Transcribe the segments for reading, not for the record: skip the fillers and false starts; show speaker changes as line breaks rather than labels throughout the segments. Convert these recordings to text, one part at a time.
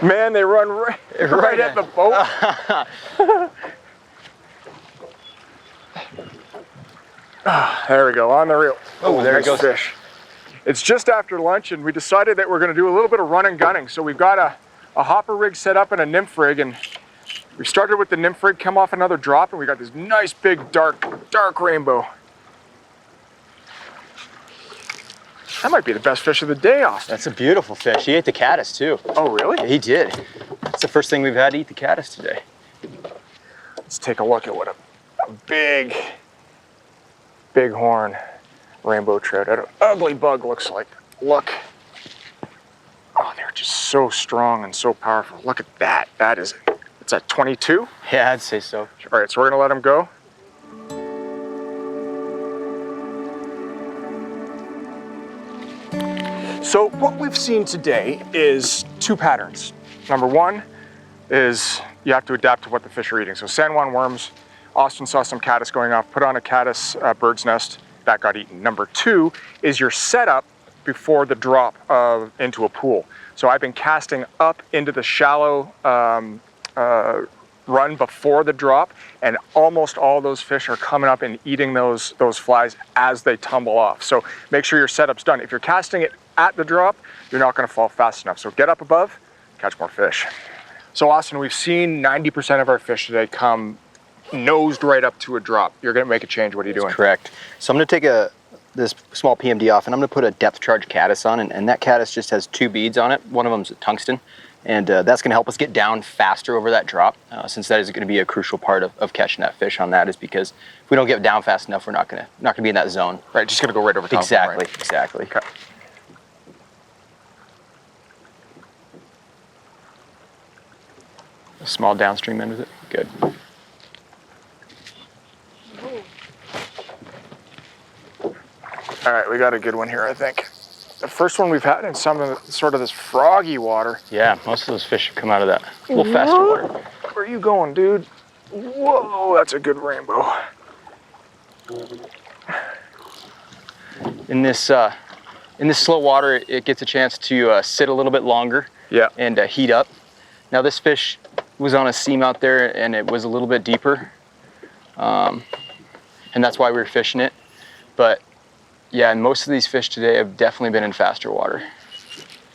Man, they run right at the boat. There we go, on the reel.
Oh, there it goes.
Fish. It's just after lunch, and we decided that we're going to do a little bit of run and gunning. So we've got a hopper rig set up and a nymph rig, and we started with the nymph rig, come off another drop, and we got this nice big dark rainbow. That might be the best fish of the day, Austin.
That's a beautiful fish. He ate the caddis too.
Oh, really?
Yeah, he did. That's the first thing we've had to eat the caddis today.
Let's take a look at what a big horn rainbow trout, an ugly bug looks like. Look. Oh, they're just so strong and so powerful. Look at that. It's at 22?
Yeah, I'd say so.
All right, so we're gonna let him go. So what we've seen today is two patterns. Number one is you have to adapt to what the fish are eating. So San Juan worms, Austin saw some caddis going off, put on a caddis bird's nest, that got eaten. Number two is your setup before the drop into a pool. So I've been casting up into the shallow run before the drop, and almost all those fish are coming up and eating those flies as they tumble off. So make sure your setup's done. If you're casting it at the drop, you're not gonna fall fast enough. So get up above, catch more fish. So Austin, we've seen 90% of our fish today come nosed right up to a drop. You're gonna make a change. What are you doing?
That's correct. So I'm gonna take this small PMD off, and I'm gonna put a depth charge caddis on, and that caddis just has 2 beads on it. One of them's a tungsten, and that's gonna help us get down faster over that drop, since that is gonna be a crucial part of catching that fish on that, is because if we don't get down fast enough, we're not gonna be in that zone.
Right, just gonna go right over top.
Exactly,
Right?
exactly.
Okay.
A small downstream end with it, good.
All right, we got a good one here, I think. The first one we've had in some of sort of this froggy water.
Yeah, most of those fish come out of that a little faster water.
Where are you going, dude? Whoa, that's a good rainbow.
In this slow water, it gets a chance to sit a little bit longer.
Yeah.
And heat up. Now this fish was on a seam out there, and it was a little bit deeper, and that's why we were fishing it. But yeah, and most of these fish today have definitely been in faster water.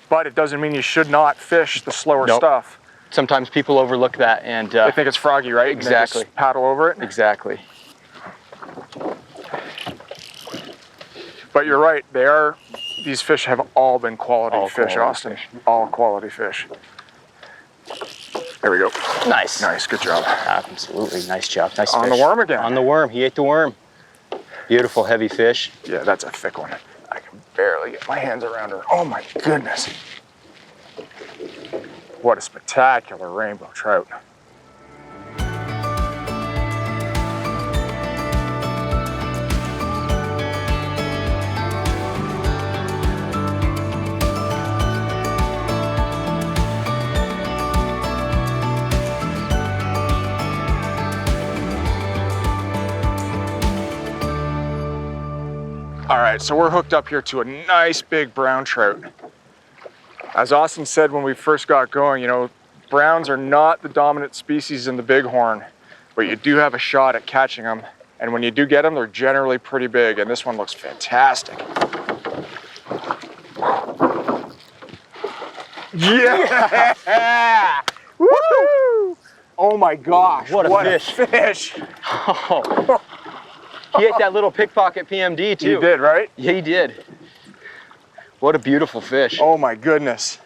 But it doesn't mean you should not fish the slower stuff.
Sometimes people overlook that, and
they think it's froggy, right?
Exactly.
And they just paddle over it.
Exactly.
But you're right, these fish have all been quality fish, Austin. All quality fish. There we go.
Nice.
Nice, good job.
Absolutely, nice job. Nice
On
fish.
the worm again.
On the worm, he ate the worm. Beautiful, heavy fish.
Yeah, that's a thick one. I can barely get my hands around her. Oh my goodness. What a spectacular rainbow trout. All right, so we're hooked up here to a nice big brown trout. As Austin said when we first got going, you know, browns are not the dominant species in the bighorn, but you do have a shot at catching them. And when you do get them, they're generally pretty big, and this one looks fantastic. Yeah! Woo! Oh my gosh,
what a
fish.
Oh. He ate that little pickpocket PMD too.
He did, right?
Yeah, he did. What a beautiful fish.
Oh my goodness.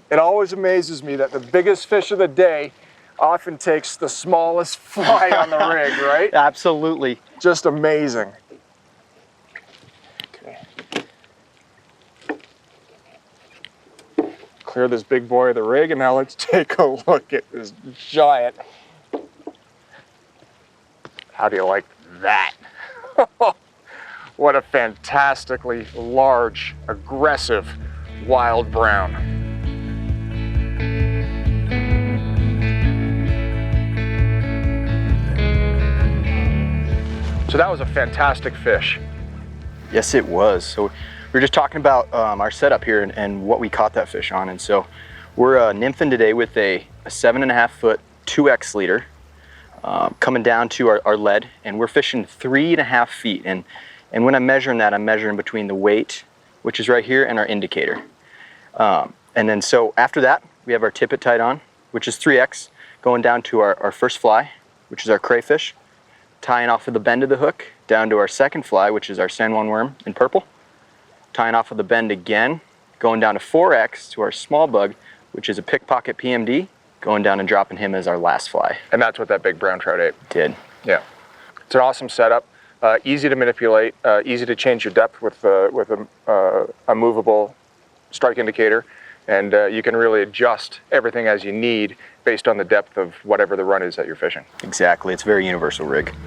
It always amazes me that the biggest fish of the day often takes the smallest fly on the rig, right?
Absolutely.
Just amazing. Okay. Clear this big boy of the rig, and now let's take a look at this giant. How do you like that? What a fantastically large, aggressive, wild brown. So that was a fantastic fish.
Yes, it was. So we were just talking about our setup here and what we caught that fish on. And so We're nymphing today with a 7.5 foot 2X leader coming down to our lead, and we're fishing 3.5 feet. And when I'm measuring that, I'm measuring between the weight, which is right here, and our indicator. And then so after that, we have our tippet tied on, which is 3X, going down to our first fly, which is our crayfish, tying off of the bend of the hook, down to our second fly, which is our San Juan worm in purple, tying off of the bend again, going down to 4X to our small bug, which is a pickpocket PMD, going down and dropping him as our last fly.
And that's what that big brown trout ate.
Did.
Yeah. It's an awesome setup. Easy to manipulate, easy to change your depth with a movable strike indicator. And you can really adjust everything as you need based on the depth of whatever the run is that you're fishing.
Exactly. It's a very universal rig.